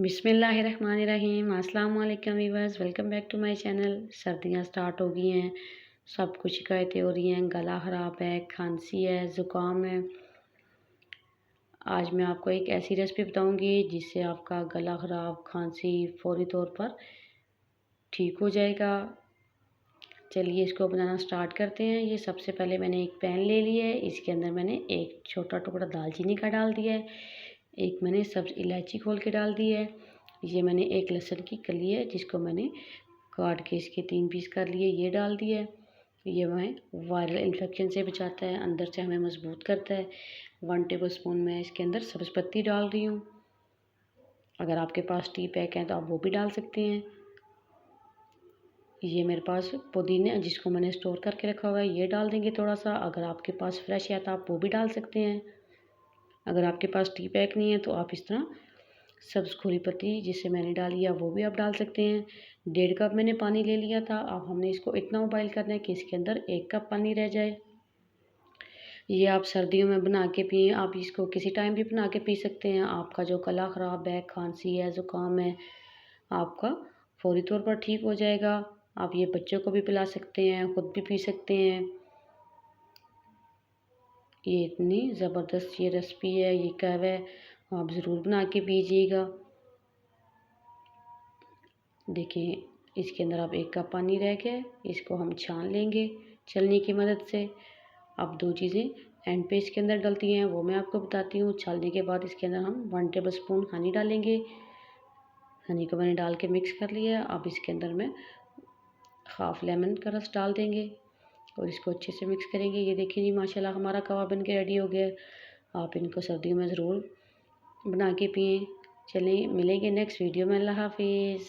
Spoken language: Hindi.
बिस्मिल्लाहिर्रहमानिर्रहीम। अस्सलाम वालेकुम viewers, welcome back to my channel. सर्दियां स्टार्ट हो गई हैं, सबको शिकायतें हो रही हैं, गला ख़राब है, खांसी है, ज़ुकाम है। आज मैं आपको एक ऐसी रेसिपी बताऊंगी जिससे आपका गला ख़राब, खांसी फ़ौरी तौर पर ठीक हो जाएगा। चलिए इसको बनाना स्टार्ट करते हैं। ये सबसे पहले मैंने एक पैन ले लिया है, इसके अंदर मैंने एक छोटा टुकड़ा दालचीनी का डाल दिया है, एक मैंने सब्ज़ इलायची खोल के डाल दी है। ये मैंने एक लहसुन की कली है जिसको मैंने काट के इसके 3 पीस कर लिए, ये डाल दिया है। ये हमें वायरल इन्फेक्शन से बचाता है, अंदर से हमें मजबूत करता है। 1 टेबल स्पून मैं इसके अंदर सब्ज़ पत्ती डाल रही हूँ। अगर आपके पास टी पैक हैं तो आप वो भी डाल सकते हैं। ये मेरे पास पुदीना जिसको मैंने स्टोर करके रखा हुआ है, ये डाल देंगे थोड़ा सा। अगर आपके पास फ्रेश है तो आप वो भी डाल सकते हैं। अगर आपके पास टी पैक नहीं है तो आप इस तरह सब्ज़ खोली पत्ती जिसे मैंने डाली है वो भी आप डाल सकते हैं। 1.5 कप मैंने पानी ले लिया था। अब हमने इसको इतना उबाइल करना है कि इसके अंदर 1 कप पानी रह जाए। ये आप सर्दियों में बना के पिएँ, आप इसको किसी टाइम भी बना के पी सकते हैं। आपका जो गला ख़राब है, खांसी है, ज़ुकाम है, आपका फ़ौरी तौर पर ठीक हो जाएगा। आप ये बच्चों को भी पिला सकते हैं, खुद भी पी सकते हैं। ये इतनी ज़बरदस्त ये रेसिपी है, ये कहवा है, आप ज़रूर बना के पीजिएगा। देखिए इसके अंदर अब 1 कप पानी रह गया है, इसको हम छान लेंगे छलनी की मदद से। अब 2 चीज़ें एंड पे इसके अंदर डलती हैं वो मैं आपको बताती हूँ। छानने के बाद इसके अंदर हम 1 टेबल स्पून हनी डालेंगे। हनी को मैंने डाल के मिक्स कर लिया। अब इसके अंदर मैं हाफ़ लेमन का रस डाल देंगे और इसको अच्छे से मिक्स करेंगे। ये देखिए जी माशाल्लाह हमारा कहवा बन के रेडी हो गया है। आप इनको सर्दियों में ज़रूर बना के पिएँ। चलें मिलेंगे नेक्स्ट वीडियो में। अल्लाह हाफ़िज़।